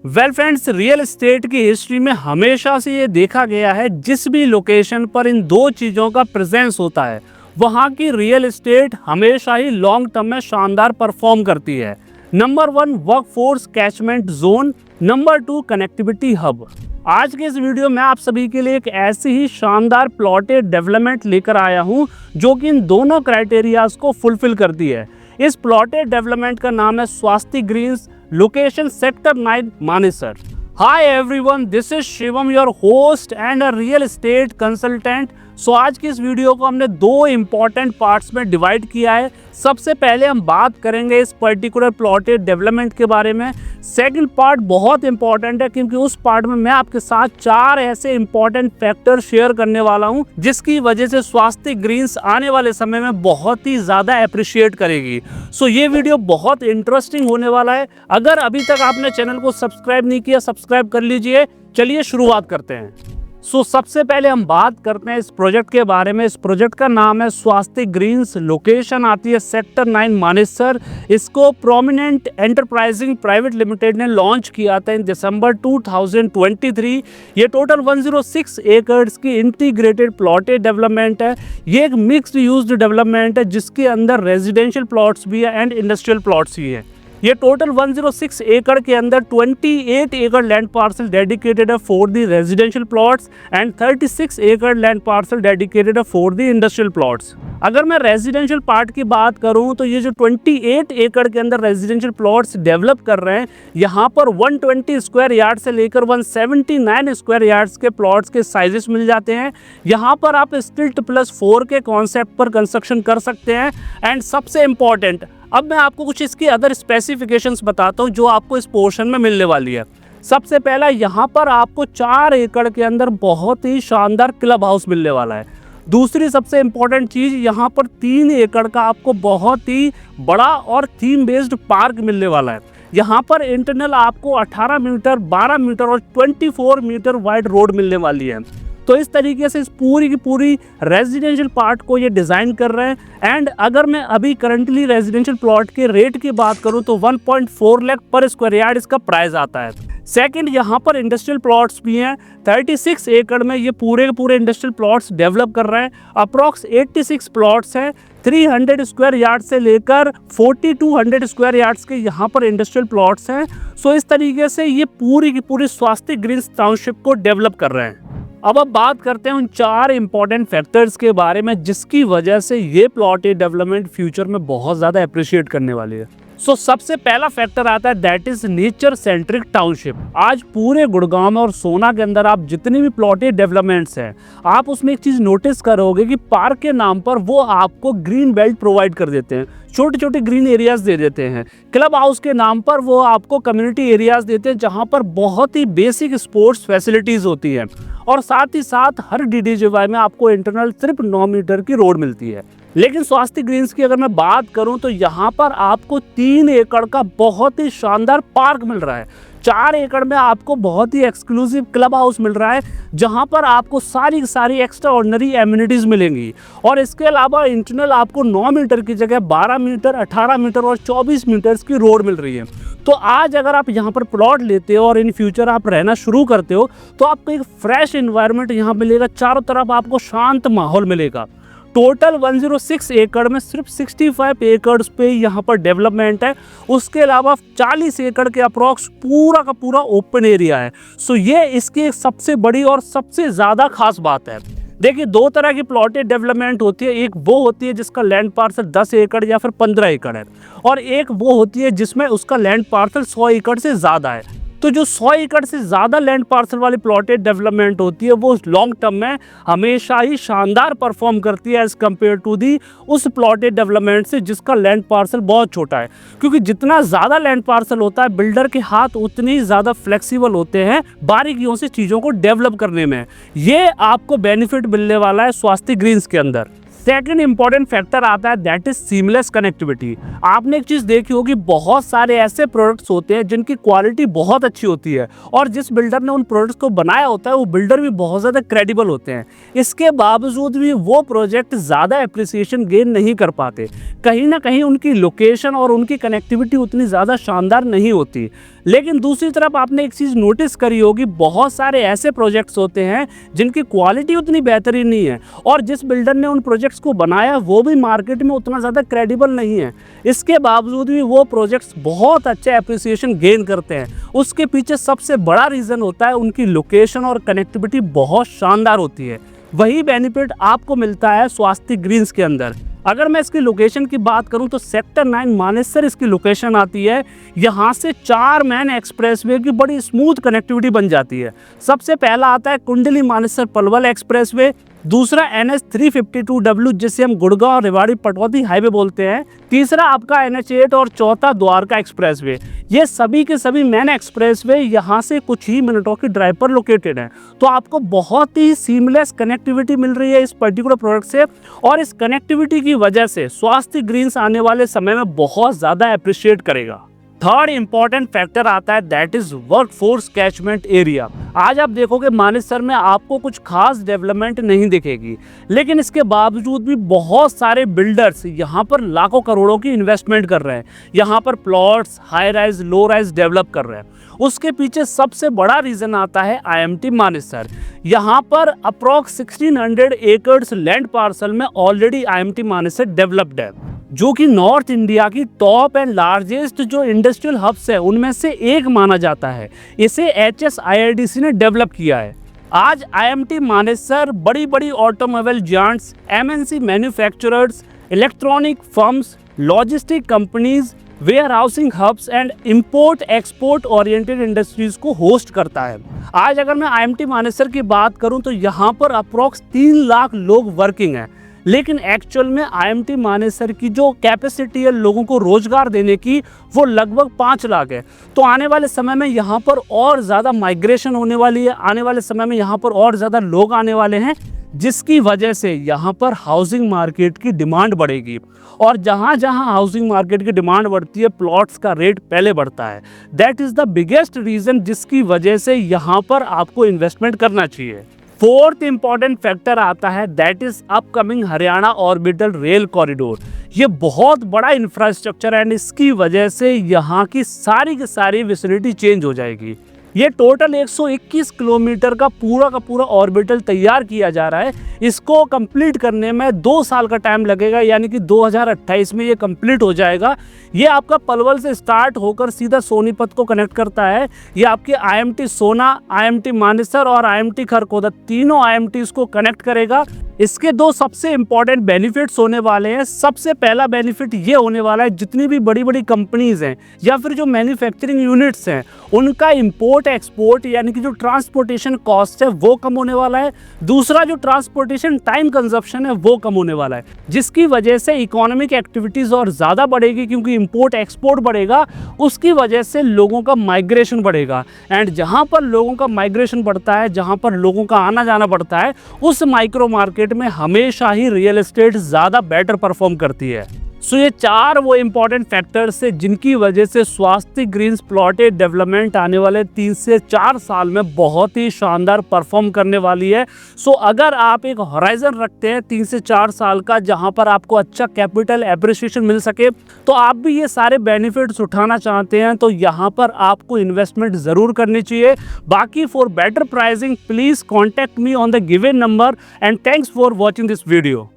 Well friends, real estate की history में हमेशा से ये देखा गया है जिस भी लोकेशन पर इन दो चीज़ों का प्रेजेंस होता है वहाँ की रियल एस्टेट हमेशा ही लॉन्ग टर्म में शानदार परफॉर्म करती है। Number 1 workforce catchment zone, number 2 connectivity hub. आज के इस वीडियो में आप सभी के लिए एक ऐसी ही शानदार प्लॉटेड डेवलपमेंट लेकर आया हूँ जो कि इन दोनों क्राइटेरियाज को फुलफिल करती है। इस प्लॉटेड डेवलपमेंट का नाम है Swasti Greens, location sector 9 Manesar. Hi everyone, this is Shivam, your host and a real estate consultant. So आज की इस वीडियो को हमने दो इंपॉर्टेंट पार्ट्स में डिवाइड किया है। सबसे पहले हम बात करेंगे इस पर्टिकुलर प्लॉटेड डेवलपमेंट के बारे में। सेकंड पार्ट बहुत इंपॉर्टेंट है क्योंकि उस पार्ट में मैं आपके साथ 4 ऐसे इंपॉर्टेंट फैक्टर शेयर करने वाला हूं जिसकी वजह से स्वास्ति ग्रीन्स आने वाले समय में बहुत ही ज़्यादा अप्रिशिएट करेगी। सो ये वीडियो बहुत इंटरेस्टिंग होने वाला है। अगर अभी तक आपने चैनल को सब्सक्राइब नहीं किया, सब्सक्राइब कर लीजिए। चलिए शुरुआत करते हैं। सबसे पहले हम बात करते हैं इस प्रोजेक्ट के बारे में। इस प्रोजेक्ट का नाम है स्वास्ति ग्रीन्स, लोकेशन आती है सेक्टर 9 मानेसर। इसको प्रोमिनेंट एंटरप्राइजिंग प्राइवेट लिमिटेड ने लॉन्च किया था इन दिसंबर 2023। ये टोटल 106 एकर्स की इंटीग्रेटेड प्लॉटेड डेवलपमेंट है। ये एक मिक्स्ड यूज्ड डेवलपमेंट है जिसके अंदर रेजिडेंशियल प्लॉट्स भी है एंड इंडस्ट्रियल प्लॉट्स भी है। ये टोटल 106 एकड़ के अंदर 28 एकड़ लैंड पार्सल डेडिकेटेड है for the residential plots and 36 एकड़ लैंड पार्सल डेडिकेटेड है फॉर द इंडस्ट्रियल प्लॉट्स। अगर मैं रेजिडेंशियल पार्ट की बात करूं तो ये जो 28 एकड़ के अंदर रेजिडेंशियल प्लॉट्स डेवलप कर रहे हैं, यहाँ पर 120 स्क्वायर यार्ड से लेकर 179 स्क्वायर यार्ड्स के प्लॉट्स के साइजेस मिल जाते हैं। यहाँ पर आप स्टिल्ट +4 के कॉन्सेप्ट पर कंस्ट्रक्शन कर सकते हैं। एंड सबसे इम्पॉर्टेंट, अब मैं आपको कुछ इसकी अदर स्पेसिफिकेशंस बताता हूँ जो आपको इस पोर्शन में मिलने वाली है। सबसे पहला, यहाँ पर आपको 4 एकड़ के अंदर बहुत ही शानदार क्लब हाउस मिलने वाला है। दूसरी सबसे इम्पॉर्टेंट चीज़, यहाँ पर 3 एकड़ का आपको बहुत ही बड़ा और थीम बेस्ड पार्क मिलने वाला है। यहाँ पर इंटरनल आपको 18 मीटर, 12 मीटर और 24 मीटर वाइड रोड मिलने वाली है। तो इस तरीके से इस पूरी की पूरी रेजिडेंशियल पार्ट को ये डिज़ाइन कर रहे हैं। एंड अगर मैं अभी करंटली रेजिडेंशियल प्लॉट के रेट की बात करूं तो 1.4 लाख पर स्क्वायर यार्ड इसका प्राइस आता है। सेकंड, यहाँ पर इंडस्ट्रियल प्लॉट्स भी हैं। 36 एकड़ में ये पूरे के पूरे इंडस्ट्रियल प्लॉट्स डेवलप कर रहे हैं। अप्रॉक्स 86 प्लॉट्स हैं। 300 स्क्वायर यार्ड से लेकर 4200 स्क्वायर यार्ड्स के यहाँ पर इंडस्ट्रियल प्लॉट्स हैं। सो इस तरीके से ये पूरी की पूरी स्वास्ति ग्रीन्स टाउनशिप को डेवलप कर रहे हैं। अब बात करते हैं उन 4 इंपॉर्टेंट फैक्टर्स के बारे में जिसकी वजह से ये प्लॉटेड डेवलपमेंट फ्यूचर में बहुत ज़्यादा अप्रिशिएट करने वाली है। सबसे पहला फैक्टर आता है that is nature centric township. आज पूरे गुड़गांव में और सोना के अंदर आप जितनी भी प्लॉटेड डेवलपमेंट्स हैं, आप उसमें एक चीज़ नोटिस करोगे कि पार्क के नाम पर वो आपको ग्रीन बेल्ट प्रोवाइड कर देते हैं, छोटे छोटे ग्रीन एरियाज दे देते हैं। क्लब हाउस के नाम पर वो आपको कम्युनिटी एरियाज देते हैं जहाँ पर बहुत ही बेसिक स्पोर्ट्स फैसिलिटीज़ होती हैं। और साथ ही साथ हर DDGY में आपको इंटरनल सिर्फ 9 मीटर की रोड मिलती है। लेकिन स्वास्ति ग्रीन्स की अगर मैं बात करूं तो यहाँ पर आपको 3 एकड़ का बहुत ही शानदार पार्क मिल रहा है। 4 एकड़ में आपको बहुत ही एक्सक्लूसिव क्लब हाउस मिल रहा है जहाँ पर आपको सारी एक्स्ट्रा ऑर्डिनरी एमिनिटीज़ मिलेंगी। और इसके अलावा इंटरनल आपको 9 मीटर की जगह 12 मीटर, 18 मीटर और 24 मीटर्स की रोड मिल रही है। तो आज अगर आप यहाँ पर प्लॉट लेते हो और इन फ्यूचर आप रहना शुरू करते हो तो आपको एक फ्रेश इन्वायरमेंट यहाँ मिलेगा। चारों तरफ आपको शांत माहौल मिलेगा। टोटल 106 एकड़ में सिर्फ 65 एकड़ पे यहाँ पर डेवलपमेंट है। उसके अलावा 40 एकड़ के अप्रॉक्स पूरा का पूरा ओपन एरिया है। ये इसकी एक सबसे बड़ी और सबसे ज़्यादा खास बात है। देखिए, 2 तरह की प्लॉटेड डेवलपमेंट होती है। एक वो होती है जिसका लैंड पार्सल 10 एकड़ या फिर 15 एकड़ है, और एक वो होती है जिसमें उसका लैंड पार्सल 100 एकड़ से ज़्यादा है। तो जो 100 एकड़ से ज़्यादा लैंड पार्सल वाली प्लॉटेड डेवलपमेंट होती है वो लॉन्ग टर्म में हमेशा ही शानदार परफॉर्म करती है एज़ कम्पेयर टू दी उस प्लॉटेड डेवलपमेंट से जिसका लैंड पार्सल बहुत छोटा है। क्योंकि जितना ज़्यादा लैंड पार्सल होता है, बिल्डर के हाथ उतनी ज़्यादा फ्लेक्सिबल होते हैं बारीकियों से चीज़ों को डेवलप करने में। ये आपको बेनिफिट मिलने वाला है स्वास्ति ग्रीन्स के अंदर। सेकंड इंपॉर्टेंट फैक्टर आता है दैट इज सीमलेस कनेक्टिविटी। आपने एक चीज देखी होगी, बहुत सारे ऐसे प्रोडक्ट्स होते हैं जिनकी क्वालिटी बहुत अच्छी होती है और जिस बिल्डर ने उन प्रोडक्ट्स को बनाया होता है वो बिल्डर भी बहुत ज़्यादा क्रेडिबल होते हैं। इसके बावजूद भी वो प्रोजेक्ट ज़्यादा एप्रिसिएशन गेन नहीं कर पाते। कहीं ना कहीं उनकी लोकेशन और उनकी कनेक्टिविटी उतनी ज़्यादा शानदार नहीं होती। लेकिन दूसरी तरफ आपने एक चीज़ नोटिस करी होगी, बहुत सारे ऐसे प्रोजेक्ट्स होते हैं जिनकी क्वालिटी उतनी बेहतरीन नहीं है और जिस बिल्डर ने उन प्रोजेक्ट्स को बनाया वो भी मार्केट में उतना ज़्यादा क्रेडिबल नहीं है। इसके बावजूद भी वो प्रोजेक्ट्स बहुत अच्छे एप्रिसिएशन गेन करते हैं। उसके पीछे सबसे बड़ा रीज़न होता है उनकी लोकेशन और कनेक्टिविटी बहुत शानदार होती है। वही बेनिफिट आपको मिलता है स्वास्तिक ग्रीन्स के अंदर। अगर मैं इसकी लोकेशन की बात करूं तो सेक्टर 9 मानेसर इसकी लोकेशन आती है। यहां से 4 मैन एक्सप्रेसवे की बड़ी स्मूथ कनेक्टिविटी बन जाती है। सबसे पहला आता है कुंडली मानेसर पलवल एक्सप्रेसवे, दूसरा NH 352W जिसे हम गुड़गांव रेवाड़ी पटौदी हाईवे बोलते हैं, तीसरा आपका NH 8 और चौथा द्वारका एक्सप्रेसवे। ये सभी के सभी मैन एक्सप्रेसवे यहाँ से कुछ ही मिनटों की ड्राइव पर लोकेटेड हैं। तो आपको बहुत ही सीमलेस कनेक्टिविटी मिल रही है इस पर्टिकुलर प्रोडक्ट से और इस कनेक्टिविटी की वजह से स्वास्थ्य ग्रीन्स आने वाले समय में बहुत ज़्यादा अप्रिशिएट करेगा। थर्ड इंपॉर्टेंट फैक्टर आता है that is workforce catchment area. आज आप देखोगे मानेसर में आपको कुछ खास डेवलपमेंट नहीं दिखेगी, लेकिन इसके बावजूद भी बहुत सारे बिल्डर्स यहाँ पर लाखों करोड़ों की इन्वेस्टमेंट कर रहे हैं। यहाँ पर plots high rise low rise develop कर रहे हैं। उसके पीछे सबसे बड़ा रीज़न आता है IMT मानेसर। यहाँ पर अप्रॉक्स 1600 एकर्स लैंड पार्सल में ऑलरेडी IMT मानेसर डेवलप्ड है, जो कि नॉर्थ इंडिया की टॉप एंड लार्जेस्ट जो इंडस्ट्रियल हब्स है उनमें से एक माना जाता है। इसे HSIIDC ने डेवलप किया है। आज IMT मानेसर बड़ी बड़ी automobile giants, MNC manufacturers, electronic firms, logistic companies, warehousing hubs and import export oriented industries को होस्ट करता है। आज अगर मैं IMT मानेसर की बात करूं तो यहाँ पर अप्रॉक्स 3 लाख लोग वर्किंग हैं, लेकिन एक्चुअल में IMT मानेसर की जो कैपेसिटी है लोगों को रोजगार देने की वो लगभग 5 लाख है। तो आने वाले समय में यहाँ पर और ज़्यादा माइग्रेशन होने वाली है। आने वाले समय में यहाँ पर और ज़्यादा लोग आने वाले हैं, जिसकी वजह से यहाँ पर हाउसिंग मार्केट की डिमांड बढ़ेगी और जहाँ जहाँ हाउसिंग मार्केट की डिमांड बढ़ती है प्लॉट्स का रेट पहले बढ़ता है। That is the biggest reason जिसकी वजह से यहाँ पर आपको इन्वेस्टमेंट करना चाहिए। फोर्थ इंपॉर्टेंट फैक्टर आता है that is upcoming Haryana orbital rail corridor. ये बहुत बड़ा इंफ्रास्ट्रक्चर है एंड इसकी वजह से यहाँ की सारी विसिनिटी चेंज हो जाएगी। ये टोटल 121 किलोमीटर का पूरा ऑर्बिटल तैयार किया जा रहा है। इसको कंप्लीट करने में 2 साल का टाइम लगेगा, यानी कि 2028 में ये कंप्लीट हो जाएगा। ये आपका पलवल से स्टार्ट होकर सीधा सोनीपत को कनेक्ट करता है। ये आपके IMT सोना, IMT मानेसर और IMT खरखोदा तीनों IMTs को कनेक्ट करेगा। इसके 2 सबसे इंपॉर्टेंट बेनिफिट्स होने वाले हैं। सबसे पहला बेनिफिट ये होने वाला है जितनी भी बड़ी कंपनीज हैं या फिर जो मैन्युफैक्चरिंग यूनिट्स हैं उनका इंपोर्ट एक्सपोर्ट यानी कि जो ट्रांसपोर्टेशन कॉस्ट है वो कम होने वाला है। दूसरा जो ट्रांसपोर्टेशन टाइम कंजप्शन है वो कम होने वाला है, जिसकी वजह से इकोनॉमिक एक्टिविटीज़ और ज़्यादा बढ़ेगी क्योंकि इंपोर्ट एक्सपोर्ट बढ़ेगा। उसकी वजह से लोगों का माइग्रेशन बढ़ेगा एंड जहाँ पर लोगों का माइग्रेशन बढ़ता है, जहाँ पर लोगों का आना जाना बढ़ता है, उस माइक्रो मार्केट में हमेशा ही रियल एस्टेट ज़्यादा बेटर परफॉर्म करती है। सो ये 4 वो इंपॉर्टेंट फैक्टर्स है जिनकी वजह से स्वास्तिक ग्रीन्स प्लॉटेड डेवलपमेंट आने वाले 3 से 4 साल में बहुत ही शानदार परफॉर्म करने वाली है। सो अगर आप एक होराइजन रखते हैं 3 से 4 साल का जहां पर आपको अच्छा कैपिटल एप्रिसिएशन मिल सके, तो आप भी ये सारे बेनिफिट्स उठाना चाहते हैं तो यहाँ पर आपको इन्वेस्टमेंट ज़रूर करनी चाहिए। बाकी for better pricing please contact me on the given number and thanks for watching this video.